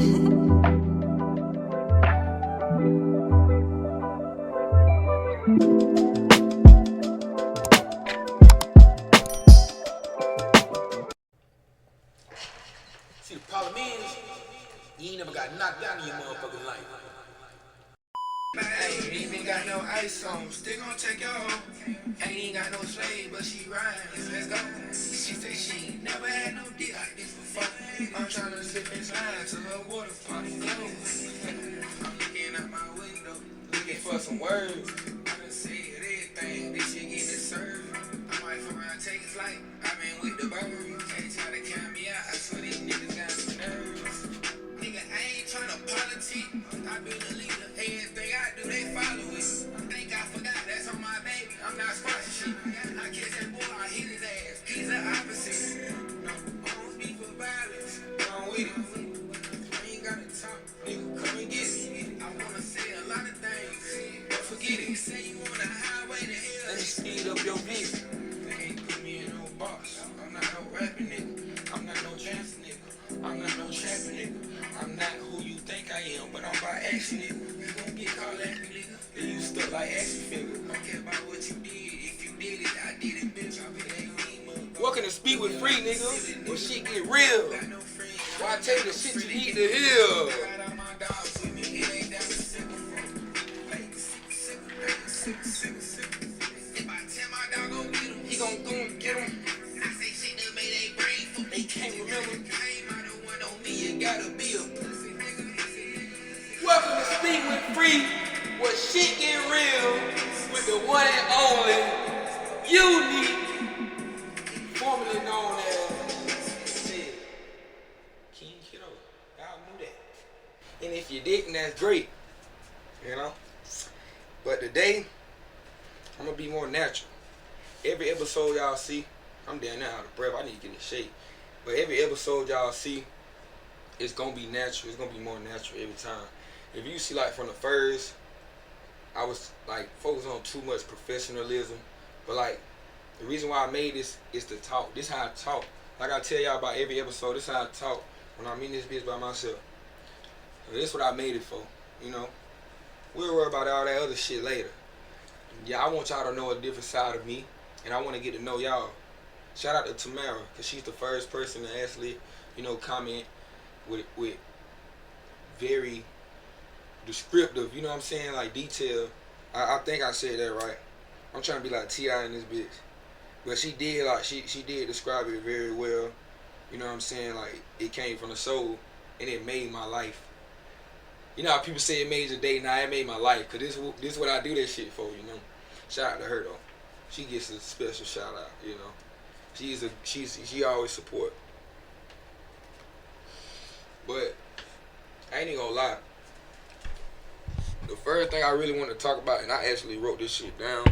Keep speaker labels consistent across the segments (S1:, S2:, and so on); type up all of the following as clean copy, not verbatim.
S1: See, the problem is, you ain't never got knocked down in your motherfucking life.
S2: I ain't even got no ice on, still gon' take your hoe. Ain't even got no slave, but she rides, let's go. She say she ain't never had no dick like this before. I'm tryna slip and slide to her waterfall. I'm looking out my window, looking for some words. I done said everything, this shit getting served. I might fuck around, take a flight, I been with the birds. Ain't try to count me out, I swear these niggas got some nerves. Nigga, I ain't tryna politic, I been a leader. Everything I do, they follow it. Think I forgot, that's on my baby. I'm not sponsorship. I catch that boy, I hit his ass. He's the opposite. No, I don't speak for violence. I'm with it. I ain't gotta talk, nigga. Come and get it. I wanna say a lot of things, but forget it. Say you on the highway to hell. Let me speed up your beat. They ain't put me in no box. I'm not no rapping nigga. I'm not no dancing nigga. I'm not no trapping nigga. I'm not who you think I am, but I'm by action nigga. Get caught laughing, nigga. Then you stuck like action figure. Don't care about what you did. If you did it, I did it, bitch. I'll be that.
S1: Welcome to Speak with Free, nigga. When shit get real. Why I tell you the shit you need to hear.
S2: If I tell my dog gon' get him, he gon' go and get him. I say shit that made they brain fuck. They can't remember. I ain't my the one on me. You gotta be a pussy, nigga.
S1: Welcome to Speak with Free, where shit get real with the one and only unique, formerly known as King Kiddo. Y'all knew that. And if you didn't, that's great. You know? But today, I'm gonna be more natural. Every episode y'all see, I'm down now out of breath. I need to get in shape. But every episode y'all see, it's gonna be natural. It's gonna be more natural every time. If you see, like, from the first, I was like focused on too much professionalism, but like the reason why I made this is to talk. This how I talk. Like I tell y'all about every episode, this how I talk when I'm in this bitch by myself. So this what I made it for, you know. We'll worry about all that other shit later. Yeah, I want y'all to know a different side of me, and I want to get to know y'all. Shout out to Tamara, cause she's the first person to actually, you know, comment with very descriptive, you know what I'm saying, like detail. I think I said that right. I'm trying to be like T.I. in this bitch. But she did, like, she did describe it very well. You know what I'm saying? Like, it came from the soul, and it made my life. You know how people say it made your day? Nah, it made my life. Because this is what I do that shit for, you know. Shout out to her, though. She gets a special shout out, you know. She always support. But I ain't even gonna lie. The first thing I really want to talk about, and I actually wrote this shit down.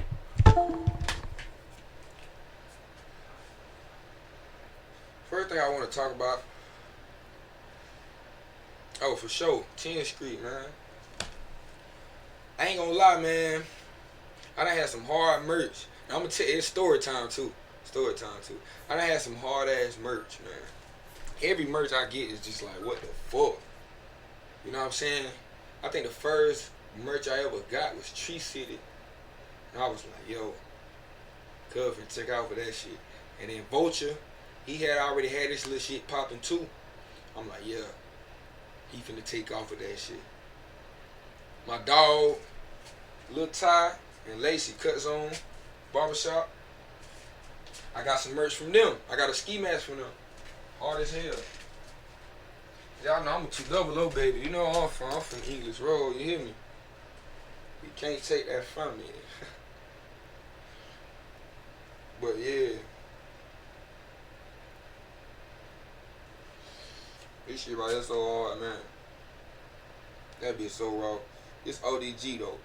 S1: First thing I want to talk about, oh, for sure, 10th Street, man. I ain't gonna lie, man. I done had some hard merch. And I'm gonna tell you, it's story time too. I done had some hard ass merch, man. Every merch I get is just like, what the fuck? You know what I'm saying? I think the first merch I ever got was Tree City. And I was like, yo, cuz finna check out for that shit. And then Vulture, he had already had this little shit popping too. I'm like, yeah, he finna take off with that shit. My dog, Lil Ty and Lacey Cut Zone Barbershop, I got some merch from them. I got a ski mask from them. Hard as hell. Y'all know I'm a 200 baby. You know where I'm from. I'm from English Road. You hear me? You can't take that from me. But yeah. This shit right here so hard, man. That be so raw. It's ODG though.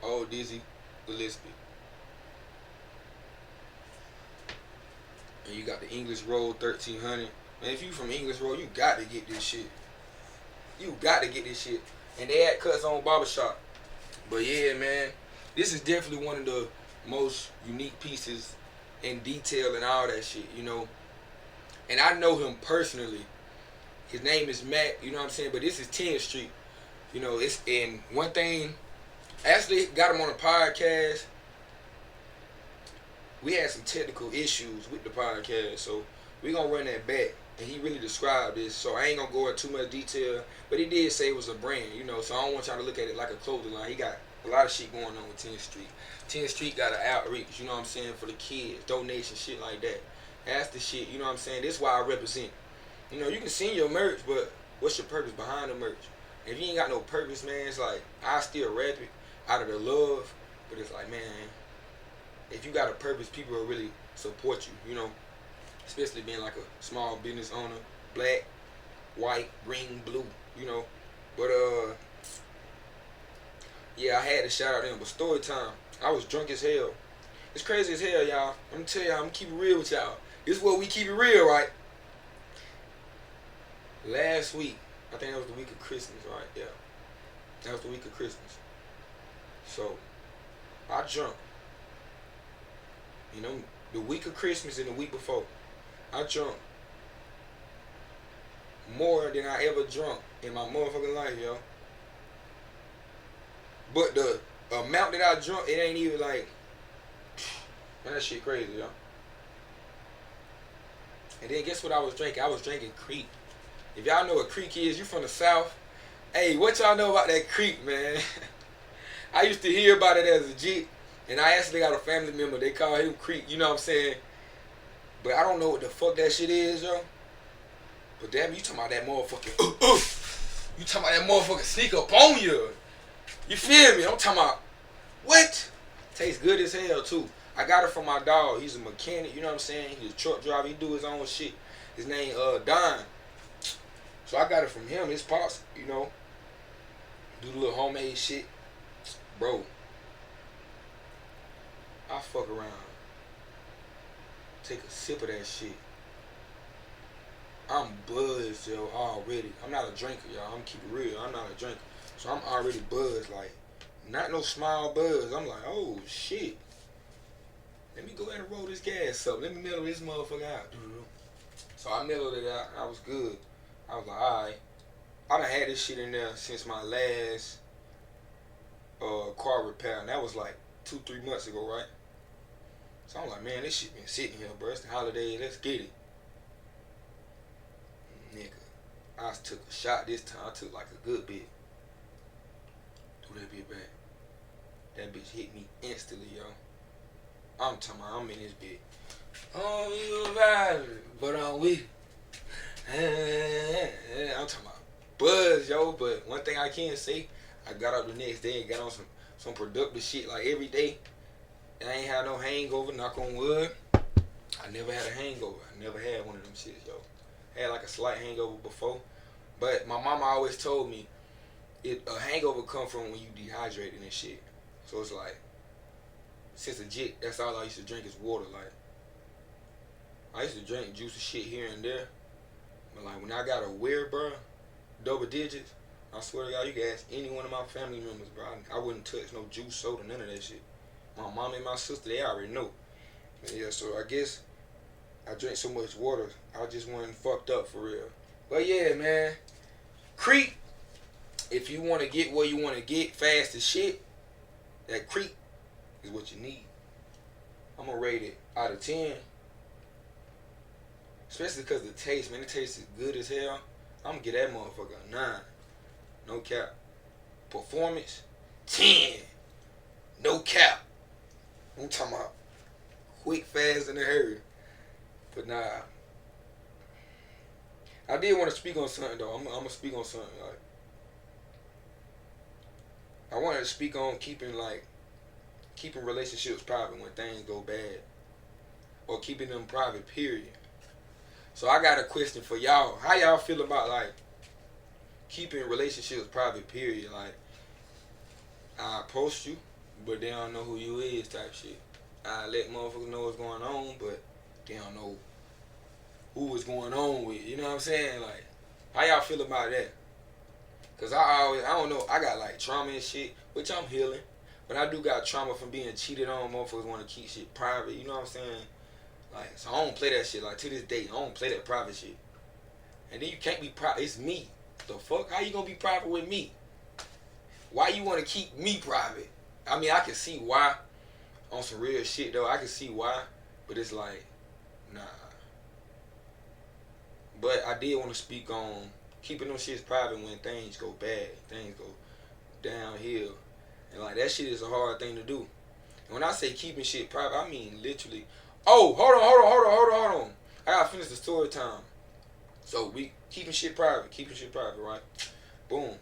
S1: Old Dizzy Gillespie. And you got the English Road 1300. Man, if you from English Road, you got to get this shit. You got to get this shit. And they had Cuts on Barbershop. But yeah, man, this is definitely one of the most unique pieces in detail and all that shit, you know. And I know him personally His name is Matt, you know what I'm saying? But this is 10th Street. You know, it's in one thing. Actually, got him on a podcast. We had some technical issues with the podcast, so we gonna run that back. And he really described this, so I ain't gonna go into too much detail. But he did say it was a brand, you know. So I don't want y'all to look at it like a clothing line. He got a lot of shit going on with 10th Street. 10th Street got an outreach, you know what I'm saying, for the kids, donation, shit like that. That's the shit, you know what I'm saying. This is why I represent. You know, you can sing your merch, but what's your purpose behind the merch? If you ain't got no purpose, man, it's like I still rap it out of the love, but it's like, man, if you got a purpose, people will really support you, you know. Especially being like a small business owner, black, white, green, blue, you know. But yeah, I had to shout out them. But story time, I was drunk as hell. It's crazy as hell, y'all. I'm gonna tell y'all, I'm gonna keep it real with y'all. This is what we keep it real, right? Last week, I think that was the week of Christmas, right? Yeah, that was the week of Christmas. So I drunk. You know, the week of Christmas and the week before. I drunk more than I ever drunk in my motherfucking life, yo. But the amount that I drunk, it ain't even like, man, that shit crazy, yo. And then guess what I was drinking? I was drinking Creek. If y'all know what Creek is, you from the South. Hey, what y'all know about that Creek, man? I used to hear about it as a G, and I actually got a family member, they call him Creek, you know what I'm saying? But I don't know what the fuck that shit is, yo. But damn, you talking about that motherfucking, you talking about that motherfucking sneak up on you. You feel me? I'm talking about, what? Tastes good as hell, too. I got it from my dog. He's a mechanic, you know what I'm saying? He's a truck driver. He do his own shit. His name, Don. So I got it from him. His pops, you know, do the little homemade shit. Bro, I fuck around. Take a sip of that shit. I'm buzzed, yo, already. I'm not a drinker, y'all. I'm keep it real. I'm not a drinker. So I'm already buzzed, like, not no small buzz. I'm like, oh, shit. Let me go ahead and roll this gas up. Let me mellow this motherfucker out. So I mellowed it out. I was good. I was like, alright. I done had this shit in there since my last car repair. And that was like 2-3 months ago, right? So I'm like, man, this shit been sitting here, bro. It's the holidays. Let's get it. Nigga, I took a shot this time. I took like a good bit. Threw that bitch back. That bitch hit me instantly, yo. I'm talking about I'm in this bitch. Oh, you vibing, but I'm weak. I'm talking about buzz, yo. But one thing I can say, I got up the next day and got on some productive shit like every day. I ain't had no hangover, knock on wood. I never had a hangover. I never had one of them shits, yo. I had like a slight hangover before. But my mama always told me a hangover come from when you dehydrated and shit. So it's like, since a jit, that's all I used to drink is water. Like, I used to drink juicy shit here and there. But like when I got a weird, bro, double digits, I swear to God, you can ask any one of my family members, bro. I wouldn't touch no juice, soda, none of that shit. My mom and my sister, they already know. But yeah, so I guess I drank so much water, I just wasn't fucked up for real. But yeah, man, Creek, if you want to get where you want to get fast as shit, that Creek is what you need. I'm going to rate it out of 10. Especially because the taste, man, it tastes good as hell. I'm going to give that motherfucker a 9. No cap. Performance, 10. No cap. I'm talking about quick, fast, and in a hurry. But nah. I did want to speak on something, though. I'm going to speak on something. Like, I wanted to speak on keeping relationships private when things go bad. Or keeping them private, period. So I got a question for y'all. How y'all feel about, like, keeping relationships private, period? Like, I post you, but they don't know who you is type shit. I let motherfuckers know what's going on, but they don't know who is going on with. You know what I'm saying? Like, how y'all feel about that? Because I don't know, I got like trauma and shit, which I'm healing. But I do got trauma from being cheated on. Motherfuckers want to keep shit private. You know what I'm saying? Like, so I don't play that shit. Like, to this day, I don't play that private shit. And then you can't be private. It's me. The fuck? How you gonna be private with me? Why you wanna keep me private? I mean, I can see why. On some real shit though, I can see why. But it's like, nah. But I did want to speak on keeping them shits private when things go bad, things go downhill. And like that shit is a hard thing to do. And when I say keeping shit private, I mean literally. Oh, hold on. I gotta finish the story time. So we keeping shit private, right? Boom.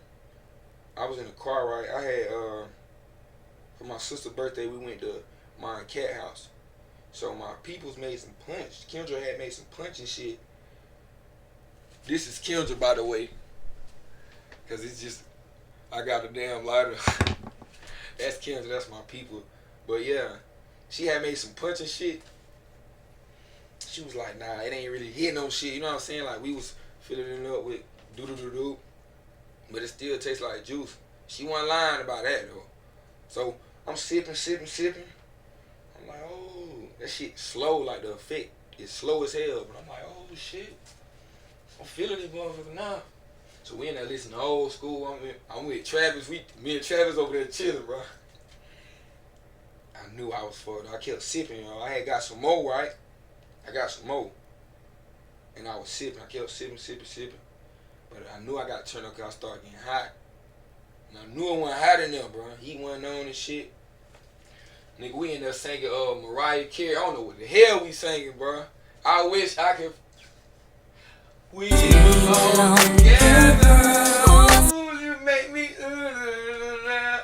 S1: I was in the car, right? I had for my sister's birthday we went to my cat house. So my peoples made some punch. Kendra had made some punch and shit. This is Kendra, by the way. Cause it's just I got a damn lighter. That's Kendra, that's my people. But yeah, she had made some punch and shit. She was like, nah, it ain't really hitting no shit. You know what I'm saying? Like we was filling it up with doo-doo-doo-doo. But it still tastes like juice. She wasn't lying about that though. So I'm sipping. I'm like, oh, that shit slow, like the effect is slow as hell. But I'm like, oh shit, I'm feeling this motherfucker now. So we in there listening to old school. I'm with Travis. Me and Travis over there chilling, bro. I knew I was fucked. I kept sipping, I had got some more, right? I got some more. And I was sipping. I kept sipping. But I knew I got turned up because I started getting hot. And I knew it wasn't hot in there, bro. He wasn't on and shit. Nigga, we in there singing Mariah Carey. I don't know what the hell we singing, bro. I wish I could. We belong together. Ooh, you make me.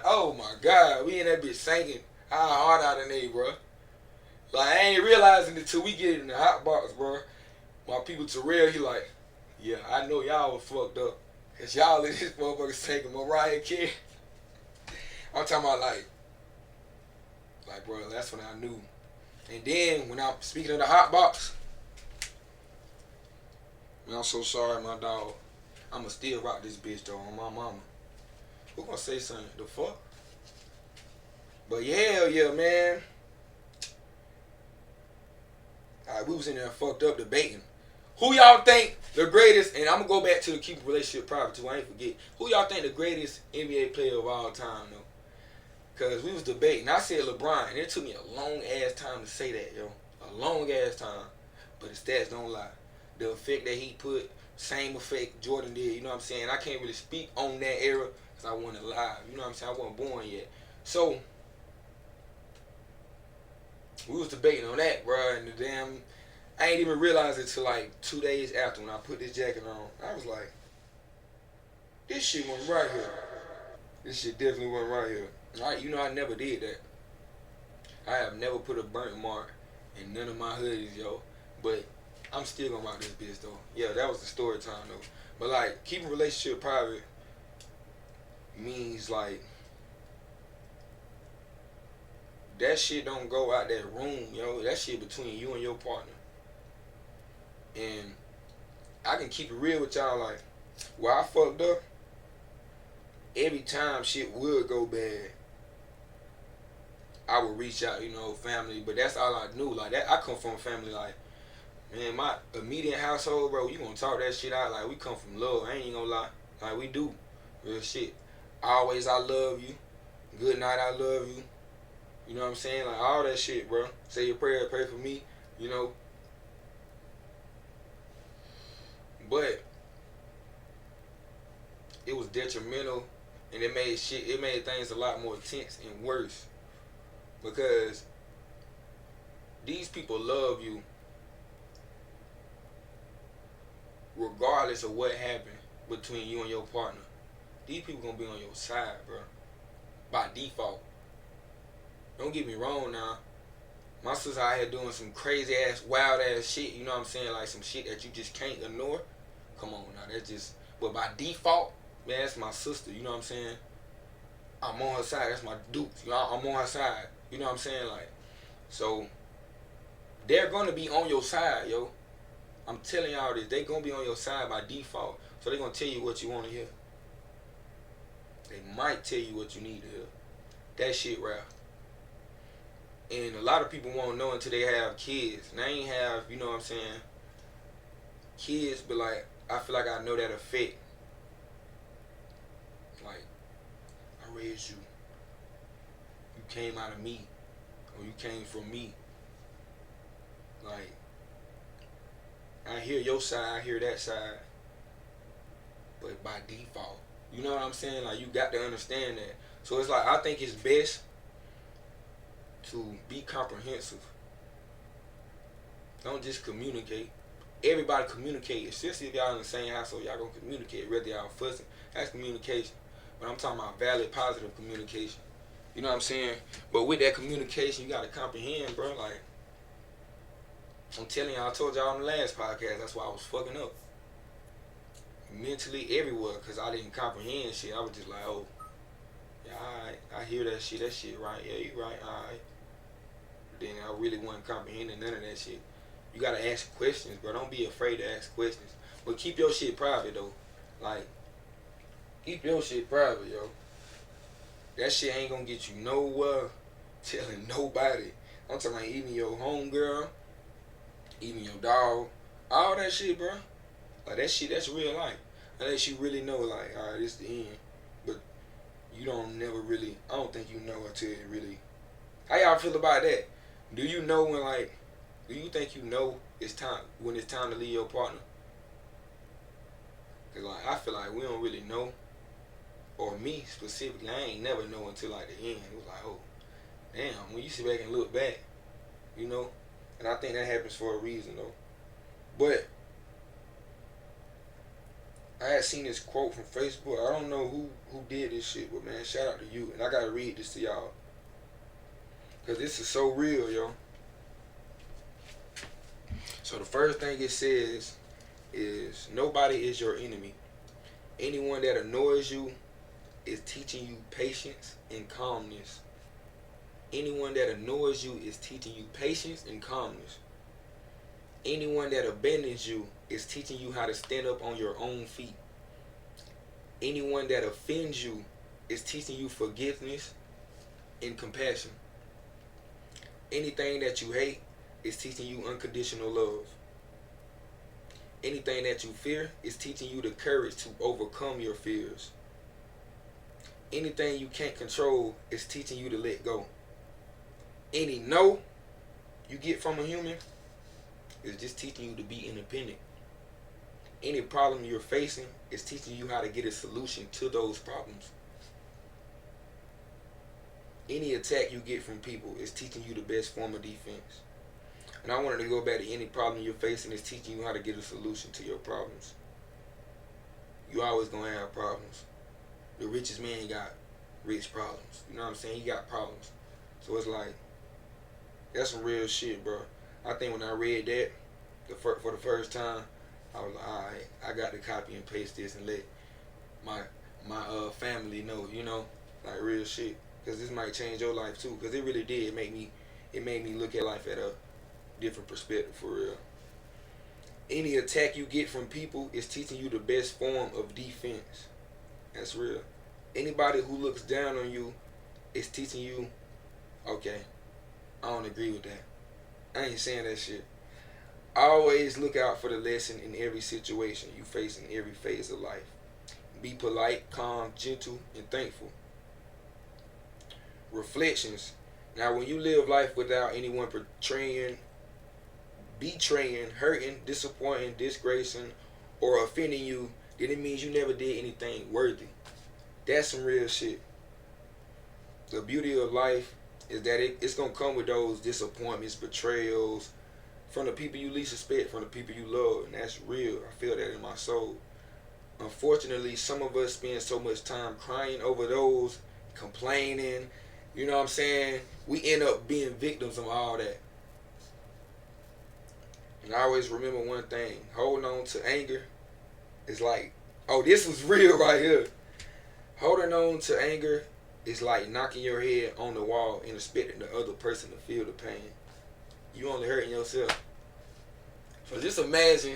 S1: Oh my God, we in that bitch singing our heart out in there, bro. Like I ain't realizing it till we get in the hot box, bro. My people Terrell, he like, yeah, I know y'all was fucked up. Cause y'all in this motherfucker singing Mariah Carey. I'm talking about like, bro, that's when I knew. And then when I'm speaking of the hot box, man, I'm so sorry, my dog. I'ma still rock this bitch though on my mama. Who gonna say something? The fuck? But yeah, man. Alright, we was in there fucked up debating. Who y'all think the greatest, and I'm gonna go back to the keep relationship private too, I ain't forget. Who y'all think the greatest NBA player of all time though? Cause we was debating. I said LeBron, and it took me a long ass time to say that, yo. A long ass time. But the stats don't lie. The effect that he put, same effect Jordan did, you know what I'm saying? I can't really speak on that era because I wasn't alive. You know what I'm saying? I wasn't born yet. So we was debating on that, bro, and the damn I ain't even realize it till like 2 days after when I put this jacket on. I was like, this shit wasn't right here. This shit definitely wasn't right here. You know I never did that. I have never put a burnt mark in none of my hoodies, yo. But I'm still gonna rock this bitch though. Yeah, that was the story time though. But like keeping a relationship private means like that shit don't go out that room, yo. That shit between you and your partner. And I can keep it real with y'all, like where I fucked up, every time shit would go bad, I would reach out, family, but that's all I knew. Like that, I come from a family like, man, my immediate household, bro, you gonna talk that shit out, like we come from love, I ain't even gonna lie. Like we do. Real shit. Always I love you. Good night, I love you. You know what I'm saying? Like all that shit, bro. Say your prayer, pray for me, But it was detrimental and it made things a lot more tense and worse. Because these people love you regardless of what happened between you and your partner. These people gonna be on your side, bro. By default. Don't get me wrong now. My sister out here doing some crazy ass, wild ass shit, you know what I'm saying? Like some shit that you just can't ignore. Come on now, that's just, but by default, man, that's my sister, you know what I'm saying? I'm on her side, that's my dude, I'm on her side, you know what I'm saying? Like, so, they're gonna be on your side, yo. I'm telling y'all this, they gonna be on your side by default. So they gonna tell you what you wanna hear. They might tell you what you need to hear. That shit rap. And a lot of people won't know until they have kids. And I ain't have, you know what I'm saying, kids, but like, I feel like I know that effect. Like, I raised you. You came out of me. Or you came from me. Like, I hear your side, I hear that side. But by default. You know what I'm saying? Like, you got to understand that. So it's like, I think it's best to be comprehensive. Don't just communicate. Everybody communicate. Especially if y'all in the same household, y'all gonna communicate. Whether y'all fussing, that's communication. But I'm talking about valid, positive communication. You know what I'm saying? But with that communication, you gotta comprehend, bro. Like, I'm telling y'all, I told y'all on the last podcast, that's why I was fucking up. Mentally everywhere, because I didn't comprehend shit. I was just like, oh, yeah, alright, I hear that shit right, yeah, you right, alright. Then I really wasn't comprehending none of that shit. You gotta ask questions, bro. Don't be afraid to ask questions. But keep your shit private, though. Like, keep your shit private, yo. That shit ain't gonna get you nowhere telling nobody. I'm talking about even your homegirl, even your dog, all that shit, bro. Like, that shit, that's real life. Unless you really know, like, alright, this the end. But you don't never really, I don't think you know until it really. How y'all feel about that? Do you know when, like, do you think you know it's time, when it's time to leave your partner? Cause like, I feel like we don't really know. Or me specifically, I ain't never know until like the end. It was like, oh, damn, when you sit back and look back, you know? And I think that happens for a reason though. But I had seen this quote from Facebook. I don't know who did this shit, but man, shout out to you. And I gotta read this to y'all. Cause this is so real, yo. So the first thing it says is, nobody is your enemy. Anyone that annoys you is teaching you patience and calmness. Anyone that annoys you is teaching you patience and calmness. Anyone that abandons you is teaching you how to stand up on your own feet. Anyone that offends you is teaching you forgiveness and compassion. Anything that you hate is teaching you unconditional love. Anything that you fear is teaching you the courage to overcome your fears. Anything you can't control is teaching you to let go. Any no you get from a human is just teaching you to be independent. Any problem you're facing is teaching you how to get a solution to those problems. Any attack you get from people is teaching you the best form of defense. And I wanted to go back to any problem you're facing is teaching you how to get a solution to your problems. You always gonna have problems. The richest man got rich problems. You know what I'm saying? He got problems. So it's like, that's some real shit, bro. I think when I read that for the first time, I was like, alright, I got to copy and paste this and let my family know, you know, like real shit. Because this might change your life too. Because it really did. It made me look at life at a different perspective for real. Any attack you get from people is teaching you the best form of defense. That's real. Anybody who looks down on you is teaching you, okay, I don't agree with that. I ain't saying that shit. Always look out for the lesson in every situation you face in every phase of life. Be polite, calm, gentle, and thankful. Reflections. Now, when you live life without anyone betraying, hurting, disappointing, disgracing, or offending you, then it means you never did anything worthy. That's some real shit. The beauty of life is that it's going to come with those disappointments, betrayals, from the people you least expect, from the people you love. And that's real. I feel that in my soul. Unfortunately, some of us spend so much time crying over those, complaining. You know what I'm saying? We end up being victims of all that. And I always remember one thing. Holding on to anger is like, oh, this was real right here. Holding on to anger is like knocking your head on the wall and expecting the other person to feel the pain. You only hurting yourself. So just imagine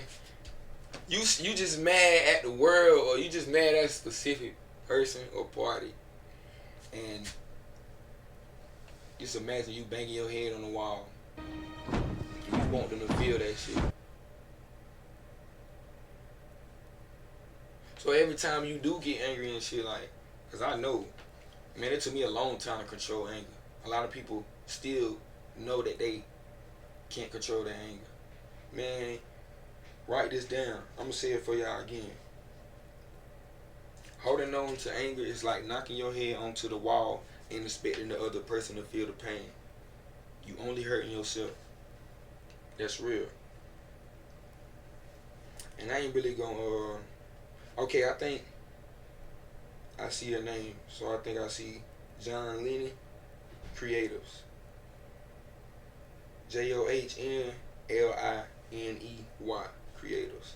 S1: you just mad at the world, or you just mad at a specific person or party, and just imagine you banging your head on the wall. You want them to feel that shit. So every time you do get angry and shit, like, cause I know, man, it took me a long time to control anger. A lot of people still know that they can't control their anger. Man, write this down. I'm gonna say it for y'all again. Holding on to anger is like knocking your head onto the wall and expecting the other person to feel the pain. You only hurting yourself. That's real. And I ain't really gonna. Okay, I think I see a name. So I think I see John Lennon Creatives. JohnLiney Creatives.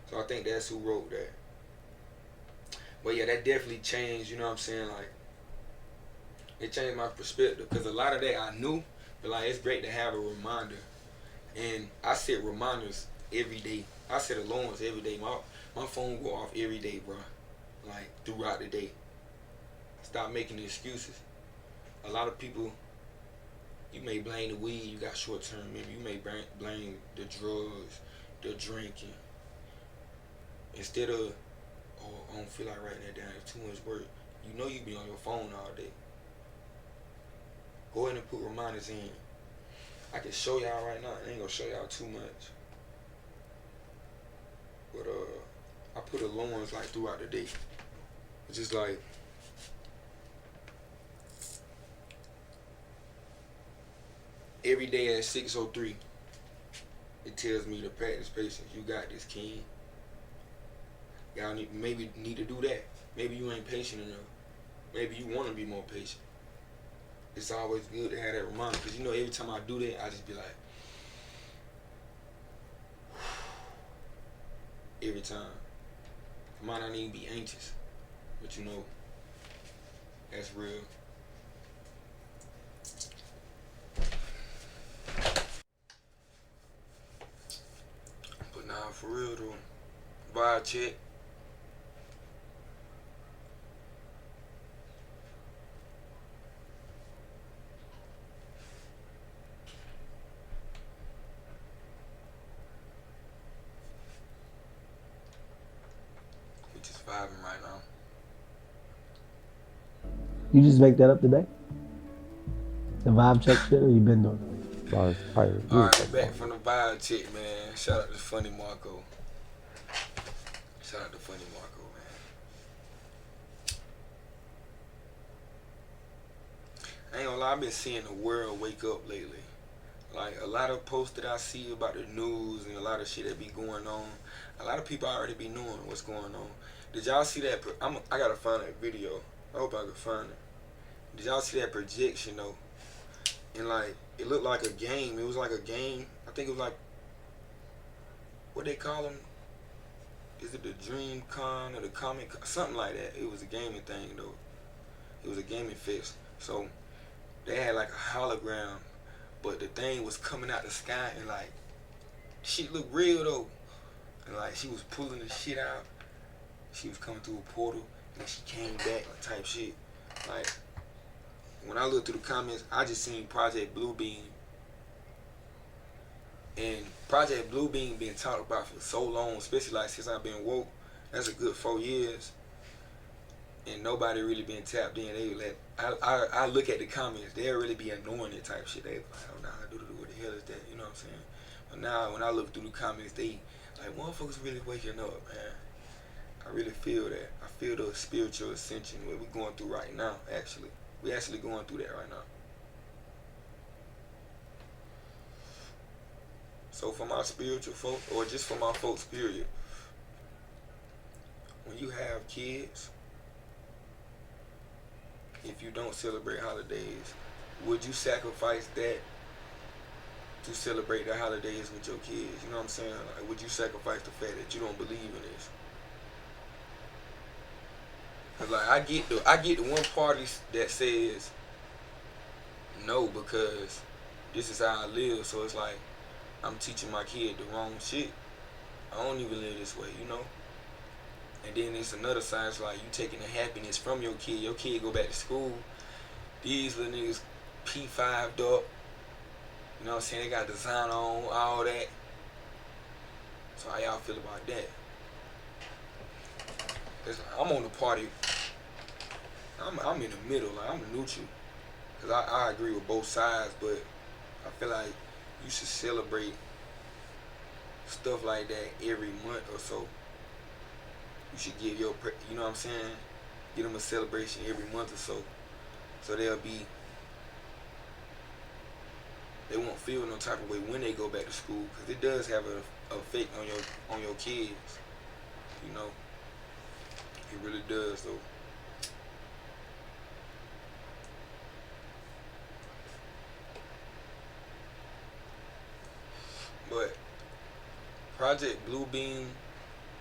S1: So I think that's who wrote that. But yeah, that definitely changed, you know what I'm saying? Like, it changed my perspective. Because a lot of that I knew, but like, it's great to have a reminder. And I set reminders every day. I set alarms every day. My phone go off every day, bro. Like, throughout the day. Stop making excuses. A lot of people, you may blame the weed, you got short-term memory. You may blame the drugs, the drinking. Instead of, oh, I don't feel like writing that down, it's too much work. You know you be on your phone all day. Go ahead and put reminders in. I can show y'all right now. I ain't gonna show y'all too much. But I put alarms like throughout the day. It's just like, every day at 6:03, it tells me to practice patience. You got this, King. Y'all maybe need to do that. Maybe you ain't patient enough. Maybe you want to be more patient. It's always good to have that reminder, because you know every time I do that, I just be like, every time. I might not even be anxious, but you know, that's real. But nah, for real though, vibe check. We just vibing right now.
S3: You just make that up today? The vibe check shit, or you been doing it?
S1: Alright, back from the vibe check, man. Shout out to Funny Marco. Shout out to Funny Marco, man. I ain't gonna lie, I've been seeing the world wake up lately. Like, a lot of posts that I see about the news and a lot of shit that be going on, a lot of people already be knowing what's going on. Did y'all see that? I gotta find that video. I hope I can find it. Did y'all see that projection though? And like, it looked like a game. It was like a game. I think it was like, what they call them? Is it the Dream Con or the Comic Con? Something like that. It was a gaming thing though. It was a gaming fest. So they had like a hologram, but the thing was coming out the sky and like, shit looked real though. And like, she was pulling the shit out. She was coming through a portal and then she came back, like, type shit. Like, when I looked through the comments, I just seen Project Bluebeam. And Project Bluebeam been talked about for so long, especially like since I've been woke. That's a good 4 years. And nobody really been tapped in. They let I look at the comments, they'll really be ignoring it type shit. They like, oh nah, what the hell is that? You know what I'm saying? But now when I look through the comments, they like, motherfuckers really waking up, man. I really feel that. I feel the spiritual ascension, what we're going through right now, actually. We're actually going through that right now. So for my spiritual folk, or just for my folks, period, when you have kids, if you don't celebrate holidays, would you sacrifice that to celebrate the holidays with your kids? You know what I'm saying? Like, would you sacrifice the fact that you don't believe in this? Cause like, I get the one party that says no because this is how I live. So it's like, I'm teaching my kid the wrong shit. I don't even live this way, you know? And then it's another side, it's like, you taking the happiness from your kid. Your kid go back to school. These little niggas Ep.5'd up. You know what I'm saying? They got design on, all that. So how y'all feel about that? it's like, I'm on the party. I'm in the middle. Like, I'm neutral. Cause I agree with both sides, but I feel like you should celebrate stuff like that every month or so. You should give you know what I'm saying? Give them a celebration every month or so. So they won't feel no type of way when they go back to school, because it does have a effect on your kids. You know, it really does though. But Project Bluebeam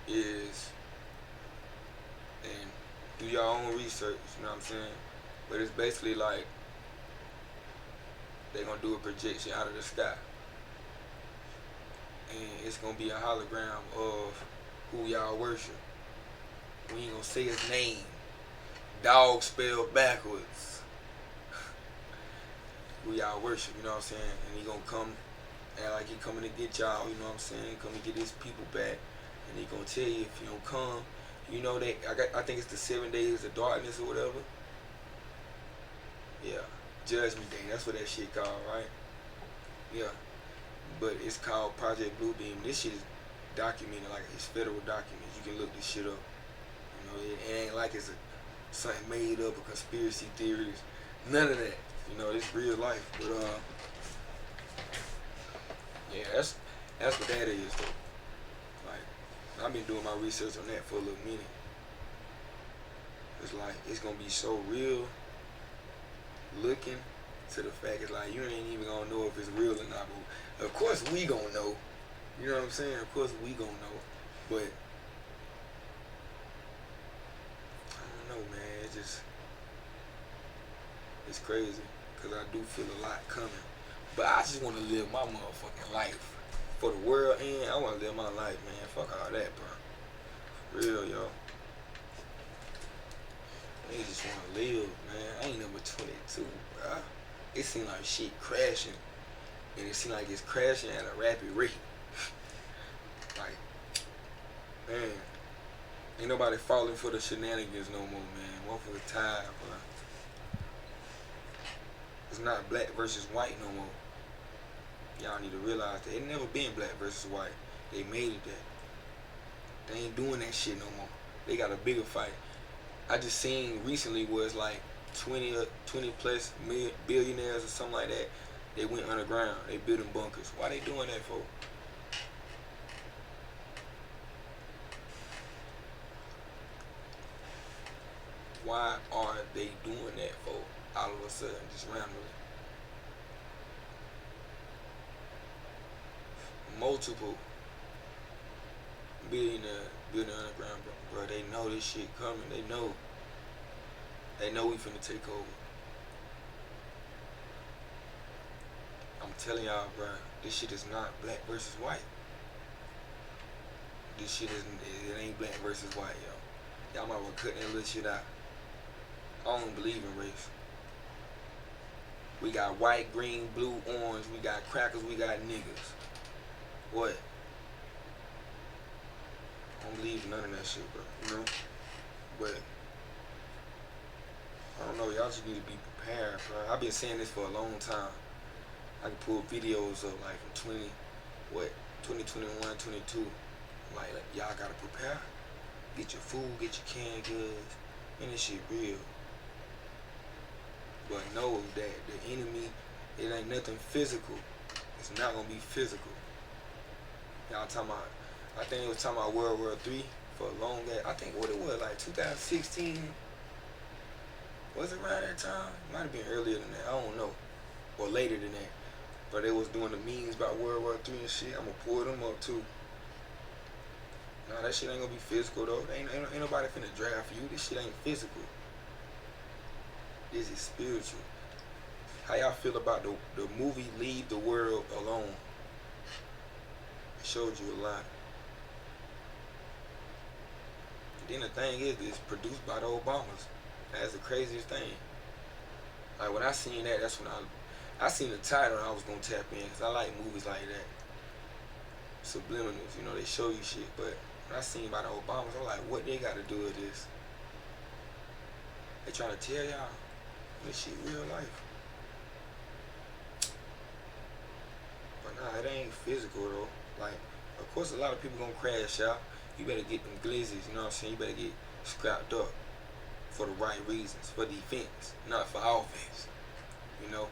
S1: is, and do your own research, you know what I'm saying? But it's basically like they're gonna do a projection out of the sky, and it's gonna be a hologram of who y'all worship. We ain't gonna say his name. Dog spelled backwards. Who y'all worship, you know what I'm saying? And he gonna come act like he coming to get y'all, you know what I'm saying? Come to get his people back, and he gonna tell you if you don't come, you know that I think it's the 7 days of darkness or whatever. Yeah, Judgment Day. That's what that shit called, right? Yeah, but it's called Project Bluebeam. This shit is documented, like it's federal documents. You can look this shit up. You know, it ain't like it's something made up or conspiracy theories. None of that. You know, it's real life. But yeah, that's what that is though. Like, I've been doing my research on that for a little minute. It's like it's gonna be so real. Looking to the fact it's like you ain't even gonna know if it's real or not. But of course we gonna know. You know what I'm saying? Of course we gonna know. But I don't know, man. It's crazy because I do feel a lot coming. But I just want to live my motherfucking life. For the world end, I want to live my life, man. Fuck all that, bro. For real, yo. I just want to live, man. I ain't number 22, bro. It seems like shit crashing. And it seems like it's crashing at a rapid rate. Like, man. Ain't nobody falling for the shenanigans no more, man. Motherfucker tired, bro. It's not black versus white no more. Y'all need to realize that it never been black versus white. They made it that. They ain't doing that shit no more. They got a bigger fight. I just seen recently where it's like 20 plus billionaires or something like that. They went underground. They building bunkers. Why they doing that for? Why are they doing that for? All of a sudden, just randomly. Multiple billionaires building underground, bro. They know this shit coming. They know we finna take over. I'm telling y'all, bro, this shit is not black versus white. This shit it ain't black versus white, yo. Y'all might want to cut that little shit out. I don't believe in race. We got white, green, blue, orange. We got crackers. We got niggas. What? I don't believe in none of that shit, bro. You know? But I don't know. Y'all just need to be prepared, bro. I've been saying this for a long time. I can pull videos of like from 2021, 22. Like y'all gotta prepare. Get your food, get your canned goods. Man, this shit real. But know that the enemy, it ain't nothing physical. It's not gonna be physical. Y'all talking about, I think it was talking about World War III for a long day. I think what it was, like 2016. Was it around that time? It might have been earlier than that. I don't know. Or later than that. But they was doing the memes about World War III and shit. I'm gonna pull them up too. Nah, that shit ain't gonna be physical though. Ain't nobody finna draft you. This shit ain't physical. This is spiritual. How y'all feel about the movie Leave the World Alone? It showed you a lot. And then the thing is, it's produced by the Obamas. That's the craziest thing. Like when I seen that, that's when I seen the title and I was gonna tap in, because I like movies like that. Subliminals, you know, they show you shit. But When I seen about the Obamas, I'm like, what they got to do with this? They trying to tell y'all this shit real life. But nah, it ain't physical though. Like, of course, a lot of people gonna crash out. You better get them glizzies, you know what I'm saying? You better get scrapped up for the right reasons, for defense, not for offense. You know,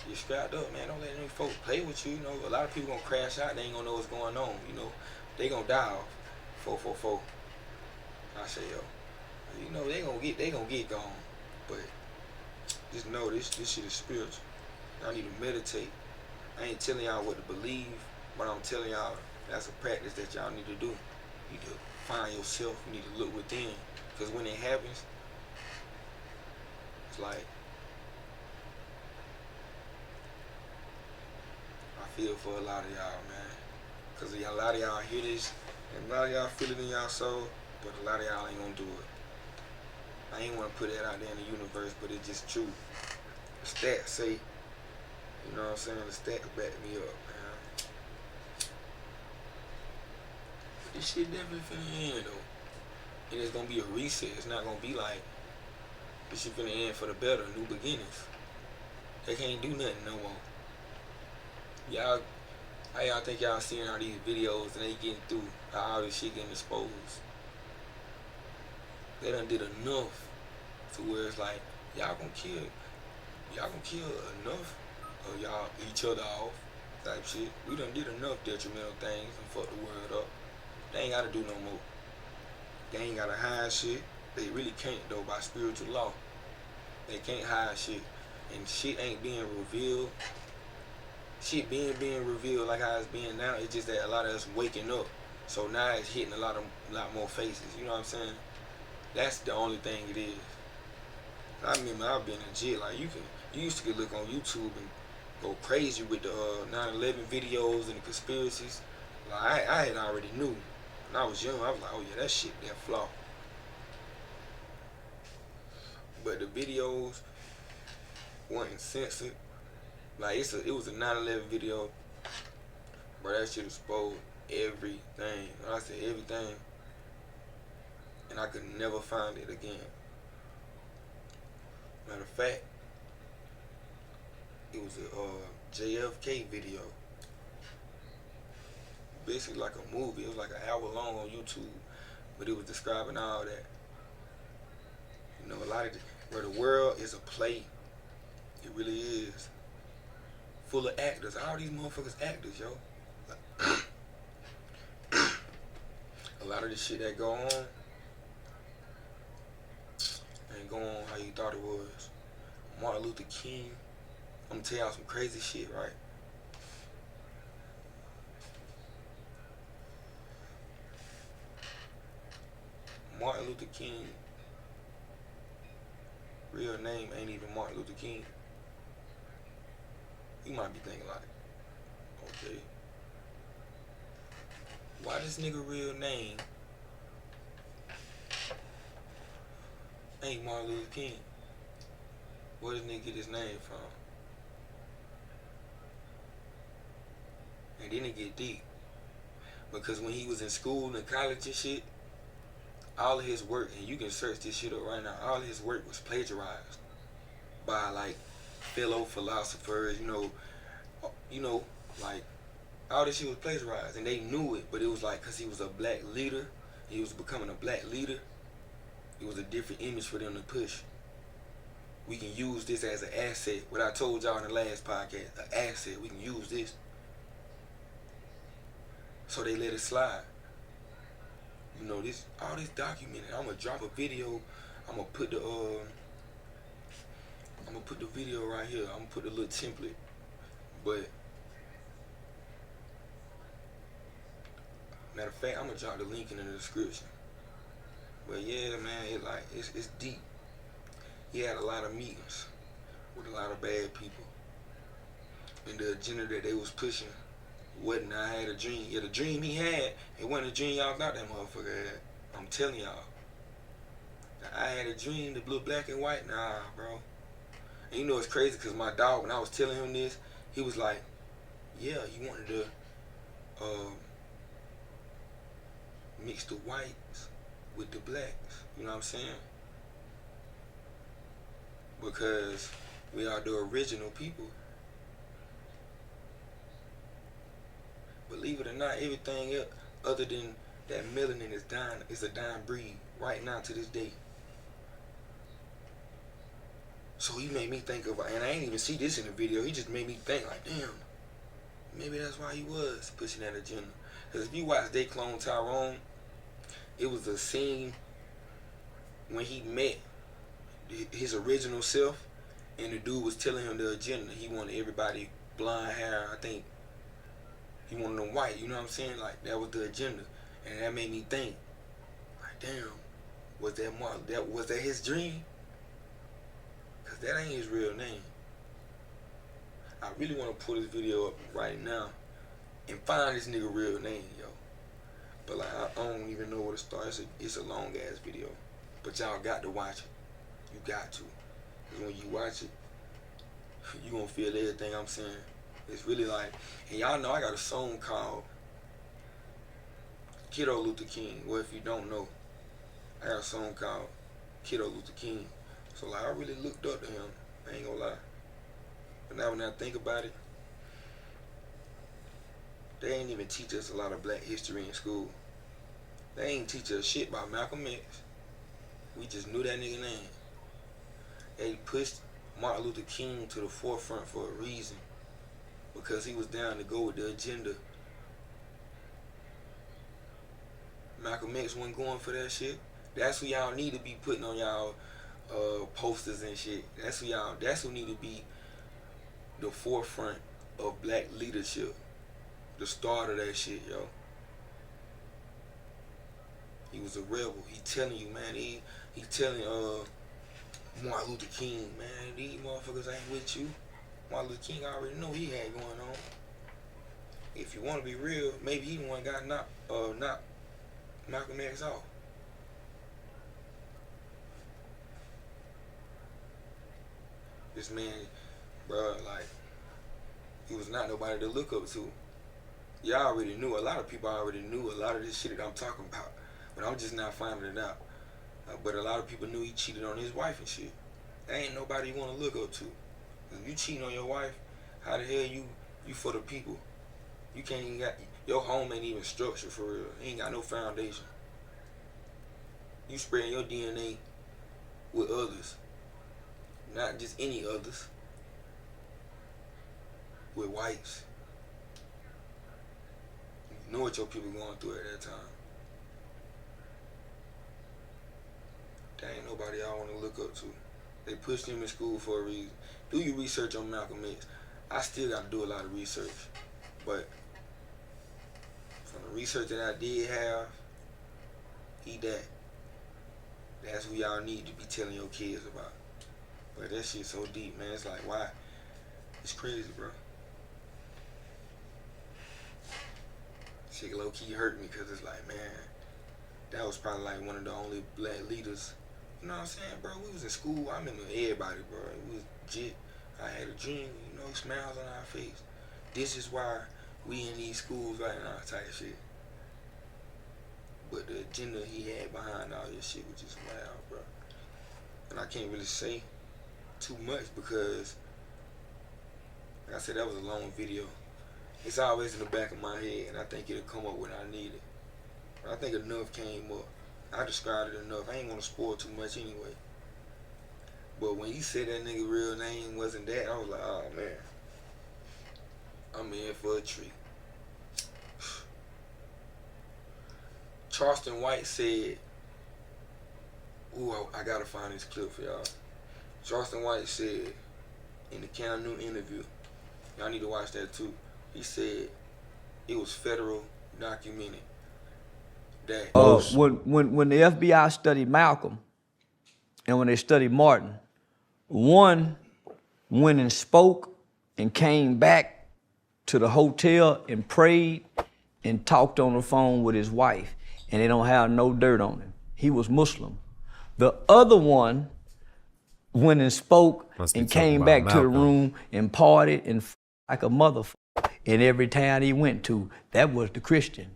S1: you're scrapped up, man. Don't let any folks play with you. You know, a lot of people gonna crash out. They ain't gonna know what's going on. You know, they gonna die off 444. I say, yo, you know, they gonna get gone. But just know this shit is spiritual. Y'all need to meditate. I ain't telling y'all what to believe, but I'm telling y'all that's a practice that y'all need to do. You need to find yourself. You need to look within, because when it happens, it's like, I feel for a lot of y'all, man, because a lot of y'all hear this, and a lot of y'all feel it in y'all soul, but a lot of y'all ain't gonna do it. I ain't want to put that out there in the universe, but it's just true. The stats say, you know what I'm saying, the stats back me up, man. But this shit definitely finna end, though. And it's gonna be a reset. It's not gonna be like, this shit finna end for the better, new beginnings. They can't do nothing no more. Y'all, how y'all think y'all seeing all these videos and they getting through, how all this shit getting exposed? They done did enough to where it's like, y'all gonna kill enough of y'all each other off type shit. We done did enough detrimental things and fuck the world up. They ain't gotta do no more. They ain't gotta hide shit. They really can't though, by spiritual law. They can't hide shit. And shit ain't being revealed. Shit being revealed like how it's being now. It's just that a lot of us waking up. So now it's hitting a lot more faces. You know what I'm saying? That's the only thing it is. I remember I've been legit. Like you used to look on YouTube and go crazy with the 9/11 videos and the conspiracies. Like I had already knew. When I was young, I was like, oh yeah, that shit, that flaw. But the videos weren't censored. Like it was a 9/11 video, but that shit exposed everything. When I say everything, and I could never find it again. Matter of fact, it was a JFK video. Basically like a movie. It was like an hour long on YouTube, but it was describing all that. You know, a lot of where the world is a play. It really is. Full of actors. All these motherfuckers actors, yo. A lot of the shit that go on ain't go on how you thought it was. Martin Luther King. I'm gonna tell y'all some crazy shit, right? Martin Luther King, real name ain't even Martin Luther King. You might be thinking like, okay, why this nigga real name ain't Martin Luther King? Where does nigga get his name from? And then it get deep. Because when he was in school and college and shit, all of his work, and you can search this shit up right now, all of his work was plagiarized by like fellow philosophers, you know, like all this shit was plagiarized, and they knew it, but it was like, cause he was a black leader, he was becoming a black leader, it was a different image for them to push. We can use this as an asset. What I told y'all in the last podcast, an asset, we can use this. So they let it slide. You know, this all this documented. I'm gonna drop a video. I'm gonna put the video right here. I'm gonna put the little template. But matter of fact, I'm gonna drop the link in the description. But yeah, man, it's deep. He had a lot of meetings with a lot of bad people, and the agenda that they was pushing wasn't I had a dream. Yeah, the dream he had, it wasn't a dream y'all thought that motherfucker had. I'm telling y'all. I had a dream, the blue, black, and white. Nah, bro. And you know it's crazy because my dog, when I was telling him this, he was like, yeah, he wanted to mix the whites with the blacks. You know what I'm saying? Because we are the original people. Believe it or not, everything else other than that melanin is dying, is a dying breed right now to this day. So he made me think of, and I ain't even see this in the video, he just made me think like, damn, maybe that's why he was pushing that agenda. Because if you watch They Clone Tyrone, it was a scene when he met his original self, and the dude was telling him the agenda. He wanted everybody blonde hair. I think he wanted them white. You know what I'm saying? Like, that was the agenda, and that made me think, like, damn, was that Mark? Was that his dream? Cause that ain't his real name. I really want to pull this video up right now and find this nigga real name, yo. But like, I don't even know where to start. It's a long ass video, but y'all got to watch it. You got to. Cause when you watch it, you gonna feel everything I'm saying. It's really like, and y'all know I got a song called Kiddo Luther King. Well, if you don't know, I got a song called Kiddo Luther King. So like, I really looked up to him. I ain't gonna lie. But now when I think about it, they ain't even teach us a lot of black history in school. They ain't teach us shit about Malcolm X. We just knew that nigga name. They pushed Martin Luther King to the forefront for a reason. Because he was down to go with the agenda. Malcolm X wasn't going for that shit. That's who y'all need to be putting on y'all posters and shit. That's who need to be the forefront of black leadership. The start of that shit, yo. He was a rebel. He telling you, man, he telling Martin Luther King, man, these motherfuckers ain't with you. Martin Luther King already know he had going on. If you want to be real, maybe he the one got knocked Malcolm X off. This man, bro, like, he was not nobody to look up to. Y'all already knew, a lot of people already knew a lot of this shit that I'm talking about, but I'm just not finding it out. But a lot of people knew he cheated on his wife and shit. There ain't nobody you want to look up to. If you cheating on your wife, how the hell you for the people? You can't even got, your home ain't even structured for real. It ain't got no foundation. You spreading your DNA with others. Not just any others. With whites. You know what your people going through at that time. There ain't nobody I want to look up to. They pushed him in school for a reason. Do your research on Malcolm X. I still got to do a lot of research. But from the research that I did have, he that. That's who y'all need to be telling your kids about. But that shit so deep, man. It's like, why? It's crazy, bro. Shit low-key hurt me because it's like, man, that was probably like one of the only black leaders. You know what I'm saying, bro? We was in school. I remember everybody, bro. It was legit. I had a dream, you know, smiles on our face. This is why we in these schools right now, type shit. But the agenda he had behind all this shit was just wild, bro. And I can't really say too much because, like I said, that was a long video. It's always in the back of my head, and I think it'll come up when I need it. But I think enough came up. I described it enough. I ain't gonna spoil too much anyway. But when you said that nigga real name wasn't that, I was like, oh man, I'm in for a treat. Charleston White said, ooh, I gotta find this clip for y'all. Charleston White said in the Cam Newton interview, y'all need to watch that too. He said it was federal documented that
S4: when the FBI studied Malcolm and when they studied Martin, one went and spoke and came back to the hotel and prayed and talked on the phone with his wife, and they don't have no dirt on him. He was Muslim. The other one went and spoke and came back to the room and partied and like a motherfucker. And every town he went to, that was the Christian.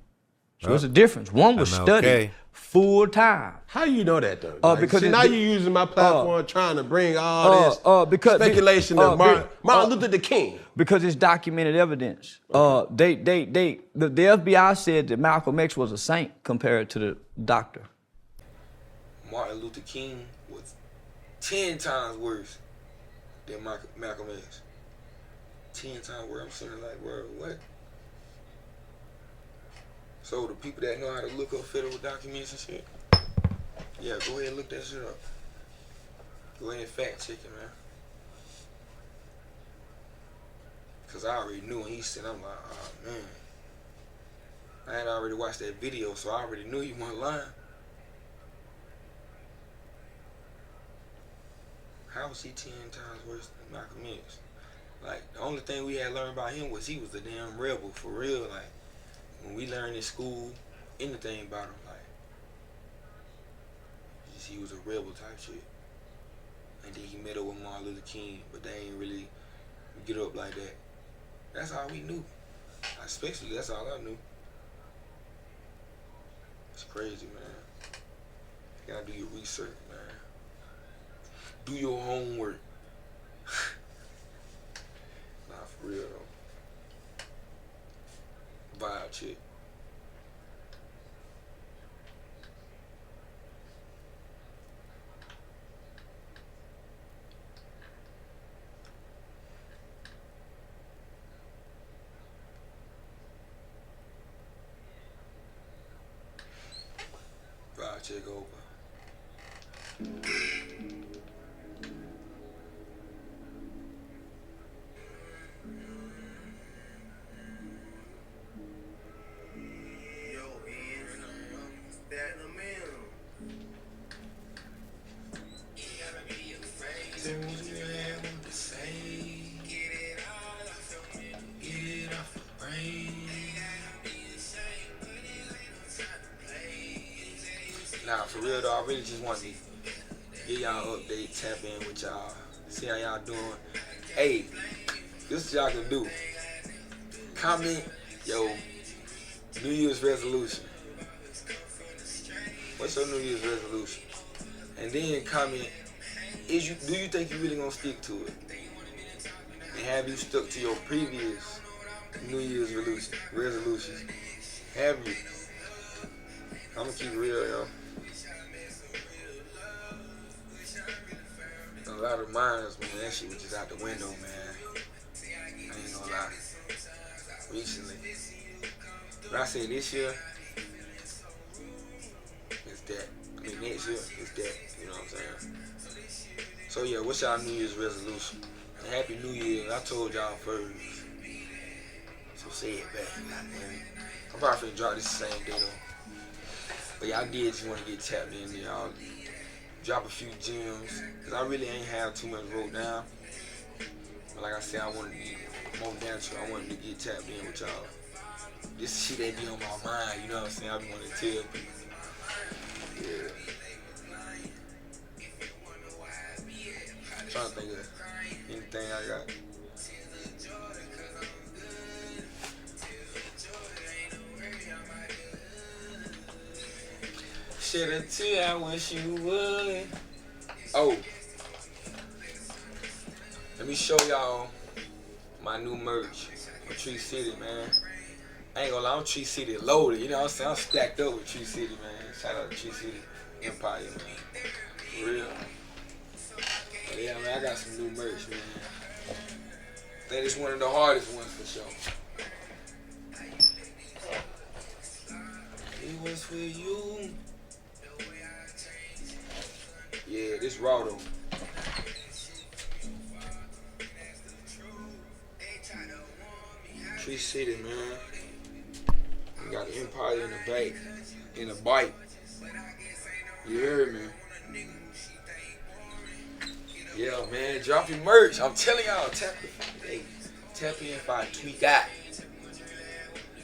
S4: So it's a difference. One was
S5: MLK.
S4: studied full time.
S6: How you know that though?
S4: Because
S6: see,
S4: it's
S6: now
S4: the-
S6: you're using my platform trying to bring all this
S4: because
S6: speculation of Martin Luther the King.
S4: Because it's documented evidence. The FBI said that Malcolm X was a saint compared to the doctor.
S1: Martin Luther King was 10 times worse than Malcolm X. 10 times worse. I'm sitting like, bro, what? So the people that know how to look up federal documents and shit, yeah, go ahead and look that shit up. Go ahead and fact check it, man. Cause I already knew when he said, I'm like, oh man. I had already watched that video, so I already knew he wasn't lying. How was he 10 times worse than Malcolm X? Like, the only thing we had learned about him was he was a damn rebel, for real. Like, when we learned in school anything about him, like, he was a rebel type shit. And then he met up with Martin Luther King, but they ain't really get up like that. That's all we knew. Especially, that's all I knew. It's crazy, man. You gotta do your research, man. Do your homework. Nah, for real though. Vibe chick. Vibe chick over. Nah, for real though, I really just want to give y'all an update, tap in with y'all, see how y'all doing. Hey, this is what y'all can do. Comment your New Year's resolution. What's your New Year's resolution? And then comment, do you think you really gonna stick to it? And have you stuck to your previous New Year's resolutions? Have you? I'm gonna keep it real, yo. A lot of mines, man, that shit was just out the window, man. I ain't gonna lie. Recently. But I say this year, it's that. I mean, next year, it's that. You know what I'm saying? So, yeah, what's y'all New Year's resolution? And Happy New Year. I told y'all first. So, say it back. I'm probably finna drop this the same day, though. But y'all did just want to get tapped in there, y'all. Drop a few gems, cause I really ain't have too much wrote down. But like I said, I wanted to be more natural. I wanted to get tapped in with y'all. This shit ain't be on my mind, you know what I'm saying? I be wanting to tell people. Yeah. I'm trying to think of anything I got. Shed a tear, I wish you would. Oh. Let me show y'all my new merch from Tree City, man. I ain't gonna lie, I'm Tree City loaded, you know what I'm saying? I'm stacked up with Tree City, man. Shout out to Tree City Empire, man. For real. But yeah, man, I got some new merch, man. I think it's one of the hardest ones for sure. It was for you. Yeah, this raw though. Tree City, man. We got the Empire in the back, in the bite. You heard me? Yeah, man, drop your merch. I'm telling y'all, tap in if I tweak out.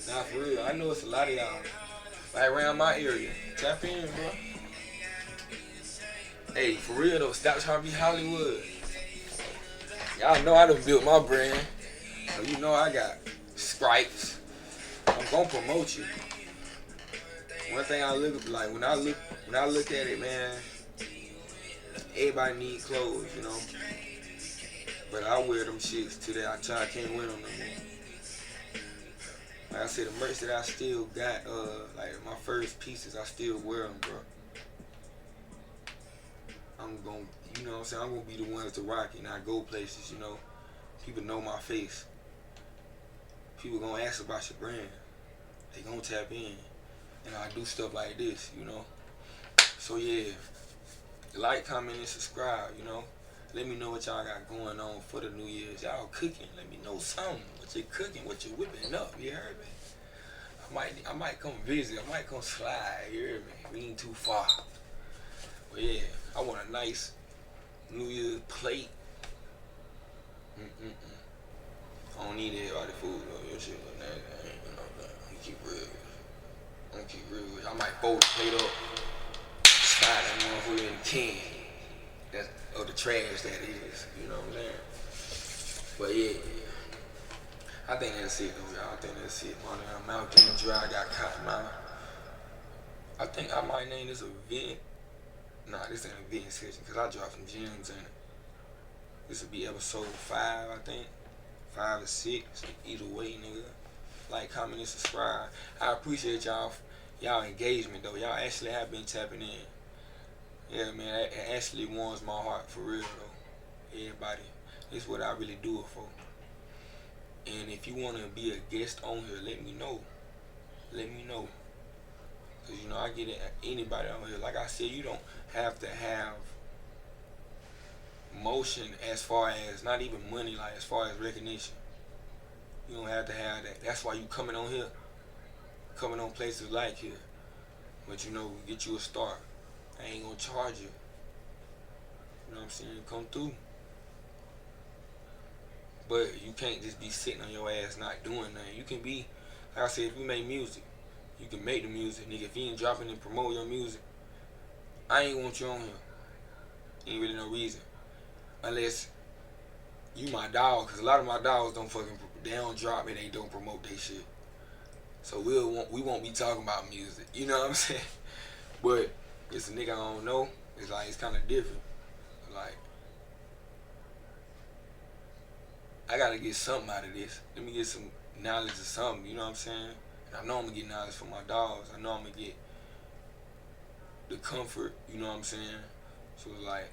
S1: Nah, for real. I know it's a lot of y'all right around my area. Tap in, bro. Hey, for real though, stop trying to be Hollywood. Y'all know I done built my brand. So you know I got stripes. I'm gonna promote you. One thing I look like when I look at it, man. Everybody need clothes, you know. But I wear them shits till I can't wear them no more. Like I said, the merch that I still got, like my first pieces, I still wear them, bro. I'm gonna, you know what I'm saying? I'm gonna be the ones to rock it, and I go places, you know. People know my face. People gonna ask about your brand. They gonna tap in, and I do stuff like this, you know. So yeah, like, comment, and subscribe, you know. Let me know what y'all got going on for the New Year's. Y'all cooking. Let me know something. What you cooking? What you whipping up? You heard me? I might come visit. I might come slide. You heard me? We ain't too far. But yeah, I want a nice New Year's plate. I don't need everybody food though. Your shit look nasty. I ain't know that. I'm gonna keep real. I'm gonna keep real. I might fold the plate up, slide that motherfucker in the can. That's of the trash that is. You know what I'm saying? But yeah. I think that's it though, y'all. I think that's it. My mouth getting dry. I got cotton mouth. I think I might name this a vent. Nah, this ain't a vent session because I dropped some gems in it. This will be episode 5, I think. 5 or 6. Either way, nigga. Like, comment, and subscribe. I appreciate y'all engagement though. Y'all actually have been tapping in. Yeah, man, it actually warms my heart for real though. Everybody, this is what I really do it for. And if you want to be a guest on here, let me know. Let me know. Because, you know, I get it, anybody on here. Like I said, you don't have to have motion as far as, not even money, like as far as recognition. You don't have to have that. That's why you coming on here. Coming on places like here. But, you know, get you a start. I ain't gonna charge you. You know what I'm saying? Come through. But you can't just be sitting on your ass not doing nothing. You can be, like I said, if you make music, you can make the music. Nigga, if you ain't dropping and promote your music, I ain't want you on here. Ain't really no reason. Unless you my dog, because a lot of my dogs they don't drop and they don't promote their shit. So we won't be talking about music. You know what I'm saying? But it's a nigga I don't know. It's like, it's kind of different. Like, I gotta get something out of this. Let me get some knowledge or something, you know what I'm saying? And I know I'm gonna get knowledge from my dogs. I know I'm gonna get the comfort, you know what I'm saying? So like,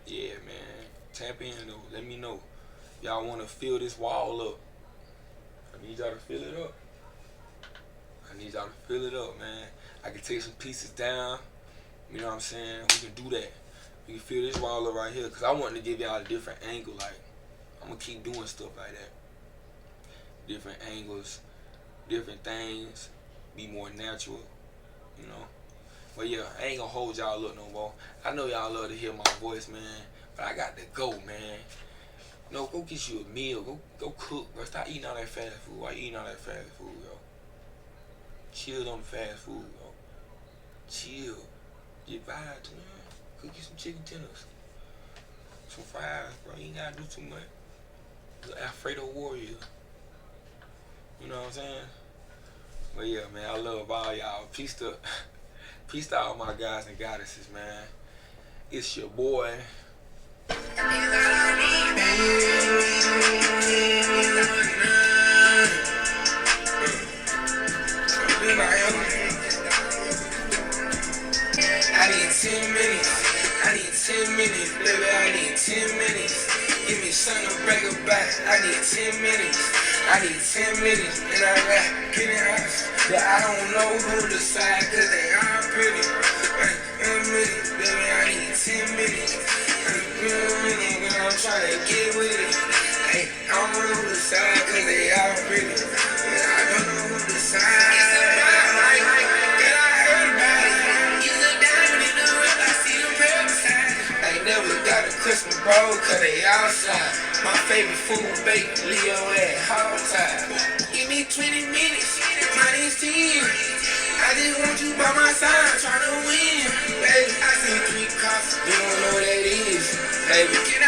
S1: yeah, man, tap in though. Let me know. Y'all wanna fill this wall up. I need y'all to fill it up. I need y'all to fill it up, man. I can take some pieces down, you know what I'm saying? We can do that. We can fill this wall up right here, because I wanted to give y'all a different angle. Like, I'm going to keep doing stuff like that. Different angles, different things, be more natural, you know? But yeah, I ain't going to hold y'all up no more. I know y'all love to hear my voice, man, but I got to go, man. You know, go get you a meal. Go cook, bro. Stop eating all that fast food. Why you eating all that fast food, yo? Chill on the fast food, yo. Chill. Get vibes, man. Cook you some chicken tenders. Some fries, bro. You ain't gotta do too much. The Alfredo warrior. You know what I'm saying? But yeah, man, I love all y'all. Peace to all my guys and goddesses, man. It's your boy.
S2: I need 10 minutes. I need 10 minutes, baby. I need 10 minutes. Give me something to break a back. I need 10 minutes. I need 10 minutes. And I got getting house. But I don't know who to decide, cause they all pretty. 10 minutes, baby. I need 10 minutes. And I'm trying to get with it. Hey, I don't know who to decide, cause they all pretty. And I don't know who to decide. Christmas, bro, cause they outside. My favorite food, baked Leo at hog time. Give me 20 minutes, minus 10. I just want you by my side, tryna win. Baby, I see 3 cops, you don't know what that is. Baby, get